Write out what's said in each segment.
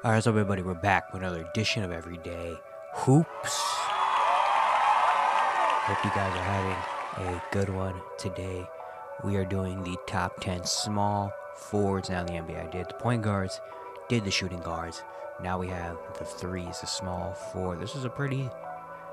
Alright, what's up everybody, we're back with another edition of Everyday Hoops. Hope you guys are having a good one today. We are doing the top 10 small forwards now in the NBA. I did the point guards, did the shooting guards. Now we have the threes, the small forward. This is a pretty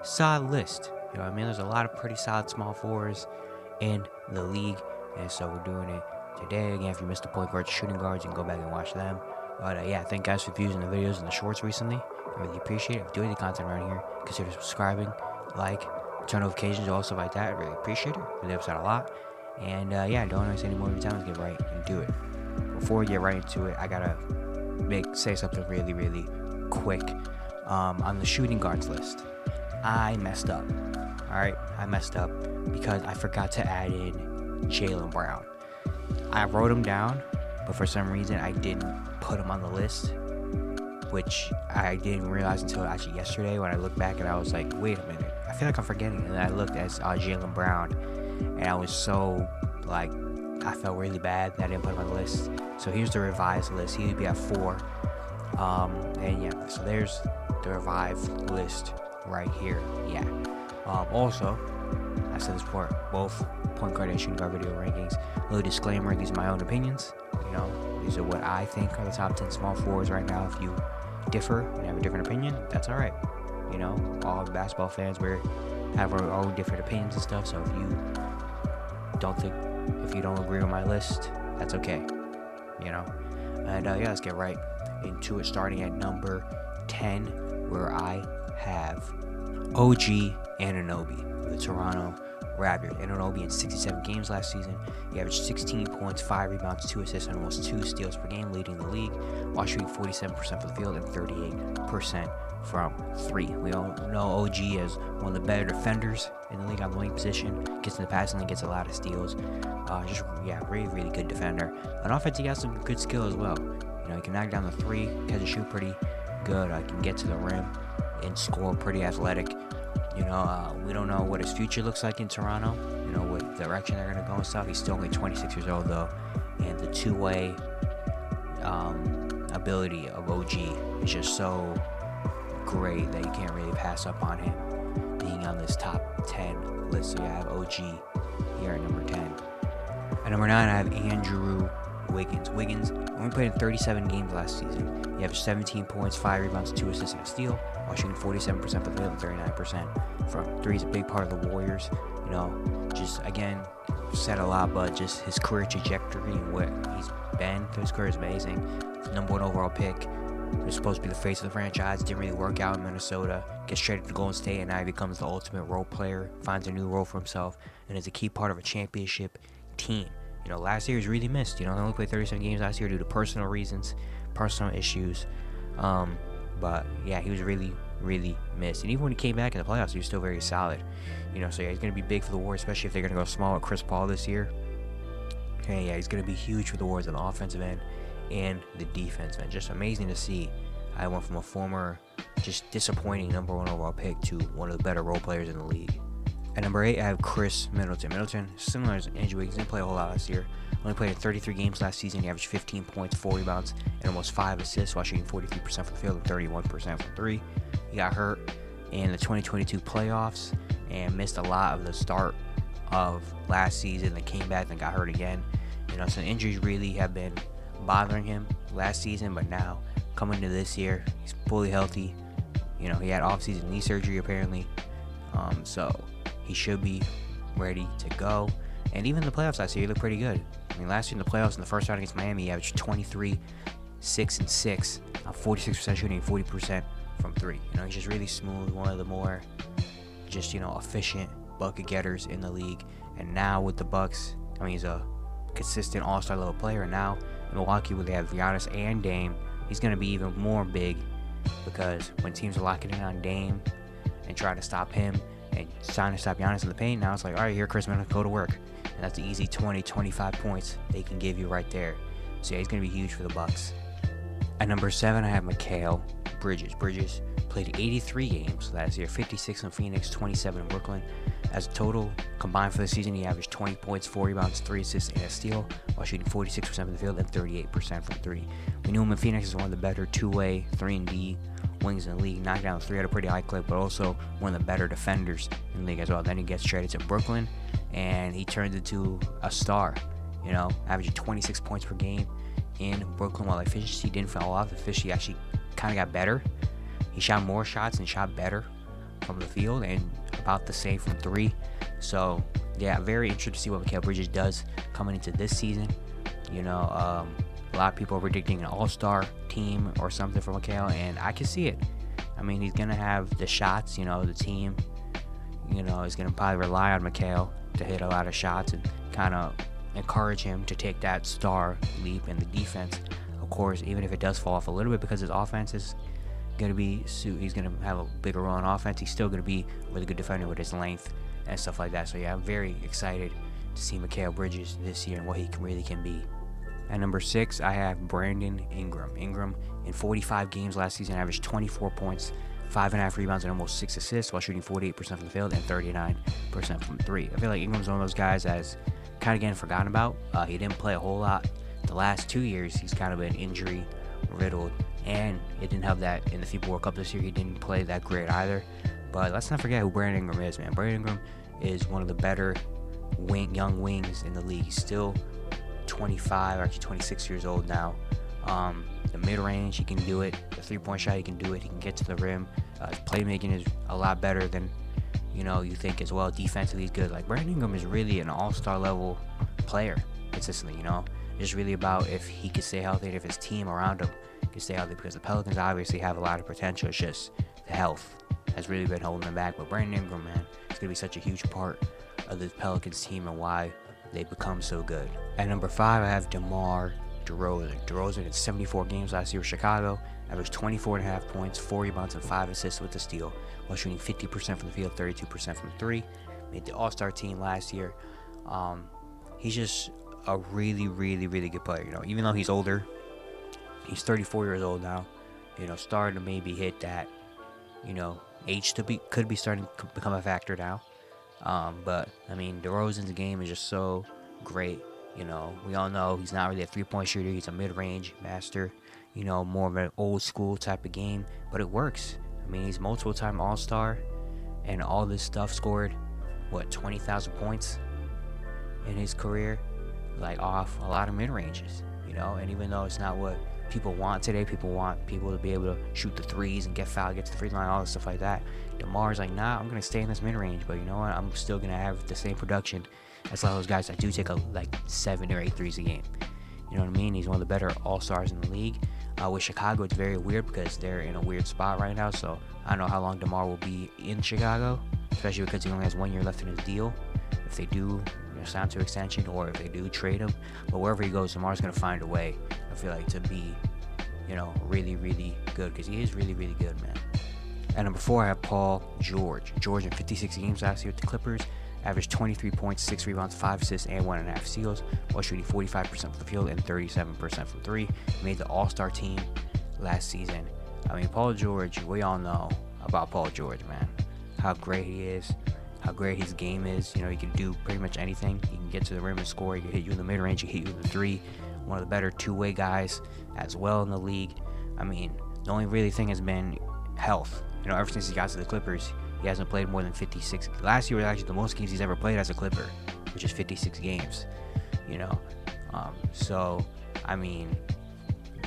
solid list. You know what I mean? There's a lot of pretty solid small forwards in the league. And so we're doing it today. Again, if you missed the point guards, shooting guards, you can go back and watch them. But yeah, thank you guys for viewing the videos and the shorts recently. I really appreciate it. If you're doing the content around here, consider subscribing, like, turn notifications, all stuff like that. I really appreciate it. Really helps out a lot. And yeah, don't waste any more of your time. Let's get right into it. Before we get right into it, I gotta say something really quick. On the shooting guards list, I messed up. Alright, I messed up because I forgot to add in Jaylen Brown. I wrote him down, but for some reason I didn't put him on the list, which I didn't realize until actually yesterday when I looked back and I was like, wait a minute, I feel like I'm forgetting. And then I looked at Jaylen Brown and I was so like, I felt really bad that I didn't put him on the list. So here's the revised list. He would be at 4. And yeah, so there's the revised list right here. Yeah. Also, I said this before, both point guard and shooting guard video rankings. Little disclaimer, these are my own opinions. You know, these are what I think are the top 10 small forwards right now. If you differ and have a different opinion, that's all right. You know, all basketball fans, we have our own different opinions and stuff. So if you don't agree with my list, that's okay. You know, and yeah, let's get right into it. Starting at number 10, where I have OG Anunoby of the Toronto Raptors. Anunoby in 67 games last season, he averaged 16 points, 5 rebounds, 2 assists, and almost 2 steals per game, leading the league, while shooting 47% from the field and 38% from 3. We all know OG as one of the better defenders in the league on the wing position, gets in the passing lane, gets a lot of steals. Really good defender. On offense, he has some good skill as well. You know, he can knock down the 3, catch and shoot pretty good, can get to the rim and score, pretty athletic. You know, we don't know what his future looks like in Toronto, you know, what direction they're going to go and stuff. He's still only 26 years old, though, and the two-way ability of OG is just so great that you can't really pass up on him being on this top 10 list. So, yeah, I have OG here at number 10. At number 9, I have Andrew Wiggins. Wiggins only played in 37 games last season. He averaged 17 points, 5 rebounds, 2 assists, and a steal, while shooting 47% from the field and 39% from 3. He's a big part of the Warriors. You know, just again, said a lot, but just his career trajectory and where he's been through his career is amazing. Number 1 overall pick. He was supposed to be the face of the franchise. Didn't really work out in Minnesota. Gets traded to Golden State, and now he becomes the ultimate role player. Finds a new role for himself, and is a key part of a championship team. You know, last year he was really missed. You know, he only played 37 games last year due to personal reasons, personal issues. But yeah, he was really missed. And even when he came back in the playoffs, he was still very solid. You know, so yeah, he's going to be big for the Warriors, especially if they're going to go small with Chris Paul this year. Okay, yeah, he's going to be huge for the Warriors on the offensive end and the defense end. Just amazing to see. I went from a former, just disappointing number 1 overall pick to one of the better role players in the league. At number 8, I have Chris Middleton. Middleton, similar as Andrew Wiggins, didn't play a whole lot last year. Only played in 33 games last season. He averaged 15 points, 4 rebounds, and almost 5 assists while shooting 43% from the field and 31% from 3. He got hurt in the 2022 playoffs and missed a lot of the start of last season. Then came back and got hurt again. You know, so injuries really have been bothering him last season, but now coming into this year, he's fully healthy. You know, he had off-season knee surgery apparently, so he should be ready to go. And even in the playoffs last year, he looked pretty good. I mean, last year in the playoffs, in the first round against Miami, he averaged 23, 6, and 6, 46% shooting, 40% from 3. You know, he's just really smooth, one of the more just, you know, efficient bucket getters in the league. And now with the Bucks, I mean, he's a consistent all-star level player. And now in Milwaukee, where they have Giannis and Dame, he's going to be even more big, because when teams are locking in on Dame and trying to stop him and trying to stop Giannis in the paint, now it's like, all right, here, Chris Middleton, go to work. And that's the easy 20, 25 points they can give you right there. So yeah, he's going to be huge for the Bucks. At number 7, I have Mikal Bridges. Bridges played 83 games last year, 56 in Phoenix, 27 in Brooklyn. As a total combined for the season, he averaged 20 points, 4 rebounds, 3 assists, and a steal, while shooting 46% from the field and 38% from 3. We knew him in Phoenix as one of the better two-way 3-and-D wings in the league, knocking down 3 at a pretty high clip, but also one of the better defenders in the league as well. Then he gets traded to Brooklyn, and he turns into a star, averaging 26 points per game in Brooklyn, while efficiency didn't fall off. The efficiency actually kind of got better. He shot more shots and shot better from the field and about the same from 3. So, yeah, very interested to see what Mikal Bridges does coming into this season. A lot of people are predicting an all-star team or something for Mikal, and I can see it. I mean, he's going to have the shots, the team, is going to probably rely on Mikal to hit a lot of shots and kind of encourage him to take that star leap. In the defense, of course, even if it does fall off a little bit because his offense is going to be, he's going to have a bigger role in offense, he's still going to be a really good defender with his length and stuff like that. So yeah, I'm very excited to see Mikal Bridges this year and what he really can be. At number 6, I have Brandon Ingram. Ingram, in 45 games last season, averaged 24 points, 5.5 rebounds, and almost 6 assists, while shooting 48% from the field and 39% from 3. I feel like Ingram's one of those guys that's kind of getting forgotten about. He didn't play a whole lot the last 2 years. He's kind of been injury riddled, and it didn't help that in the FIBA World Cup this year he didn't play that great either. But let's not forget who Brandon Ingram is, man. Brandon Ingram is one of the better young wings in the league. He's still 25, or actually 26 years old now. The mid-range, he can do it. The three-point shot, he can do it. He can get to the rim. His playmaking is a lot better than you think as well. Defensively, he's good. Like, Brandon Ingram is really an all-star level player consistently. It's really about if he can stay healthy and if his team around him can stay healthy, because the Pelicans obviously have a lot of potential. It's just the health has really been holding them back. But Brandon Ingram, man, it's going to be such a huge part of the Pelicans team and why they become so good. At number 5, I have DeMar DeRozan. DeRozan in 74 games last year with Chicago, averaged 24.5 points, 4 rebounds, and 5 assists with the steal, while shooting 50% from the field, 32% from 3. Made the All-Star team last year. He's just a really, really, really good player. Even though he's older, he's 34 years old now. Starting to maybe hit that, age could be starting to become a factor now. But I mean, DeRozan's game is just so great. We all know he's not really a three-point shooter. He's a mid-range master. More of an old school type of game, but it works. I mean, he's multiple-time All-Star, and all this stuff scored 20,000 points in his career, like off a lot of mid-ranges. And even though it's not what people want today, people want people to be able to shoot the threes and get fouled, get to the free line, all this stuff like that. DeMar's like, nah, I'm gonna stay in this mid-range, but you know what? I'm still gonna have the same production as a lot of those guys that do take 7 or 8 threes a game. You know what I mean? He's one of the better all-stars in the league. With Chicago, it's very weird because they're in a weird spot right now. So I don't know how long DeMar will be in Chicago, especially because he only has 1 year left in his deal. If they do sign to extension, or if they do trade him, but wherever he goes, DeMar's gonna find a way, I feel like, to be really, really good, because he is really, really good, man. At number 4, I have Paul George. George in 56 games last year with the Clippers, averaged 23 points, 6 rebounds, 5 assists, and 1.5 steals, while shooting 45% from the field and 37% from 3. Made the All-Star team last season. I mean, Paul George, we all know about Paul George, man. How great he is, how great his game is. He can do pretty much anything. He can get to the rim and score. He can hit you in the mid-range. He can hit you in the 3. One of the better two-way guys as well in the league. I mean, the only really thing has been health. Ever since he got to the Clippers, he hasn't played more than 56. Last year was actually the most games he's ever played as a Clipper, which is 56 games. So I mean,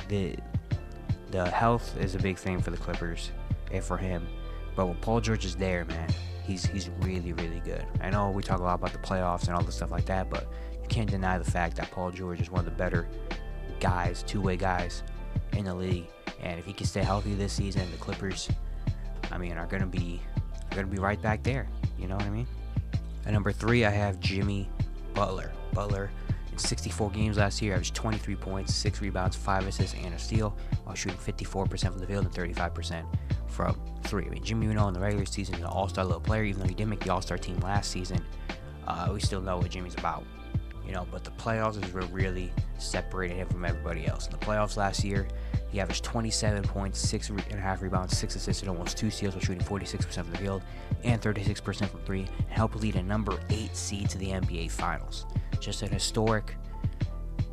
the health is a big thing for the Clippers and for him. But when Paul George is there, man, he's really, really good. I know we talk a lot about the playoffs and all this stuff like that, but you can't deny the fact that Paul George is one of the better guys, two-way guys in the league. And if he can stay healthy this season, the Clippers, I mean, are gonna be right back there. You know what I mean? At number 3, I have Jimmy Butler. Butler in 64 games last year, averaged 23 points, 6 rebounds, 5 assists, and a steal, while shooting 54% from the field and 35% from 3. I mean, Jimmy, we know in the regular season is an all-star level player. Even though he didn't make the all-star team last season, we still know what Jimmy's about. But the playoffs is what really separated him from everybody else. In the playoffs last year, He averaged 27 points, 6.5 rebounds, 6 assists, and almost 2 steals while shooting 46% from the field and 36% from 3, and helped lead a number 8 seed to the NBA Finals. Just an historic,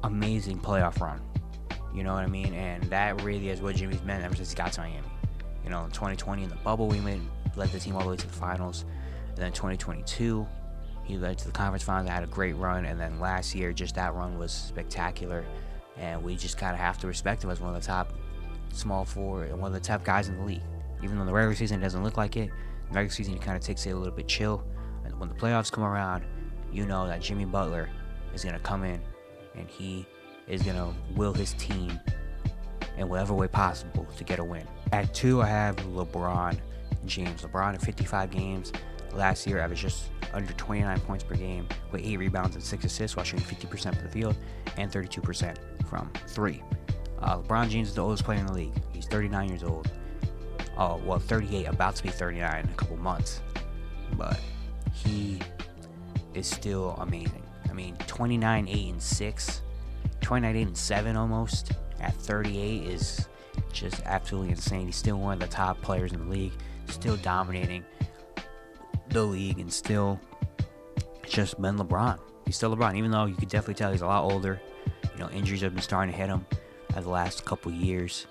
amazing playoff run. You know what I mean? And that really is what Jimmy's meant ever since he got to Miami. You know, in 2020 in the bubble, we led the team all the way to the finals. And then 2022, he led to the conference finals, had a great run. And then last year, just that run was spectacular. And we just kind of have to respect him as one of the top small forward and one of the top guys in the league. Even though the regular season doesn't look like it, the regular season he kind of takes it a little bit chill. And when the playoffs come around, you know that Jimmy Butler is going to come in and he is going to will his team in whatever way possible to get a win. At 2, I have LeBron James. LeBron in 55 games last year averaged just under 29 points per game with 8 rebounds and 6 assists while shooting 50% from the field and 32% from 3. LeBron James is the oldest player in the league. He's 39 years old. 38, about to be 39 in a couple months. But he is still amazing. I mean, 29, 8, and 6, 29, 8, and 7 almost at 38 is just absolutely insane. He's still one of the top players in the league, still dominating the league, and still just been LeBron. He's still LeBron, even though you could definitely tell he's a lot older. You know, injuries have been starting to hit him at the last couple years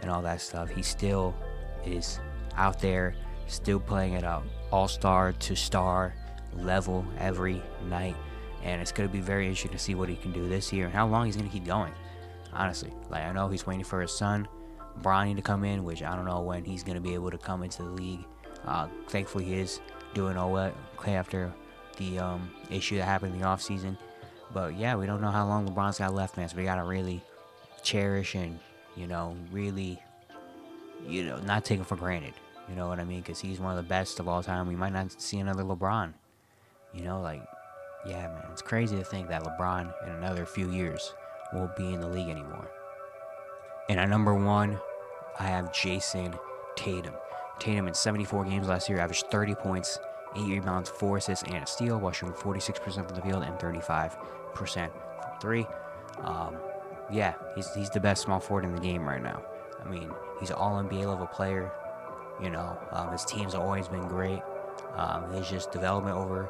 and all that stuff. He still is out there, still playing at all-star to star level every night, and it's going to be very interesting to see what he can do this year and how long he's going to keep going. Honestly, like, I know he's waiting for his son Bronny to come in, which I don't know when he's going to be able to come into the league. Thankfully, he is doing all well after the issue that happened in the offseason. But yeah, we don't know how long LeBron's got left, man. So we got to really cherish and, really, not take him for granted. You know what I mean? Because he's one of the best of all time. We might not see another LeBron. Yeah, man, it's crazy to think that LeBron in another few years won't be in the league anymore. And at number 1, I have Jason Tatum. Tatum in 74 games last year averaged 30 points, 8 rebounds, 4 assists, and a steal, while shooting 46% from the field and 35% from 3. Yeah, he's the best small forward in the game right now. I mean, he's an all-NBA level player. His teams have always been great. His just development over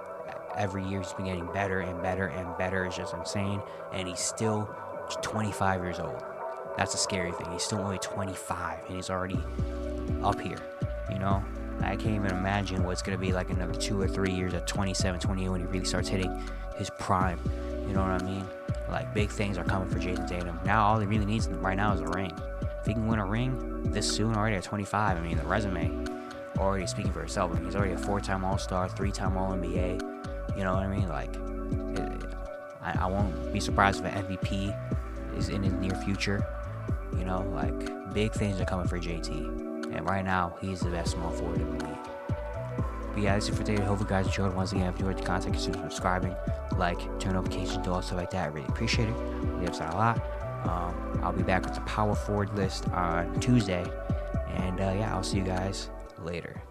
every year, he's been getting better and better and better. It's just insane. And he's still 25 years old. That's a scary thing. He's still only 25, and he's already up here. I can't even imagine what it's going to be like another 2 or 3 years at 27, 28 when he really starts hitting his prime. You know what I mean? Like, big things are coming for Jason Tatum. Now all he really needs right now is a ring. If he can win a ring this soon already at 25, I mean, the resume already speaking for itself. I mean, he's already a 4-time All-Star, 3-time All-NBA. You know what I mean? Like, I won't be surprised if an MVP is in his near future. Big things are coming for JT. And right now, he's the best small forward in the league. But yeah, that's it for today. I hope you guys enjoyed. Once again, if you enjoyed the content, consider subscribing, turn notifications, do all stuff like that. I really appreciate it. We upside a lot. I'll be back with the power forward list on Tuesday. And I'll see you guys later.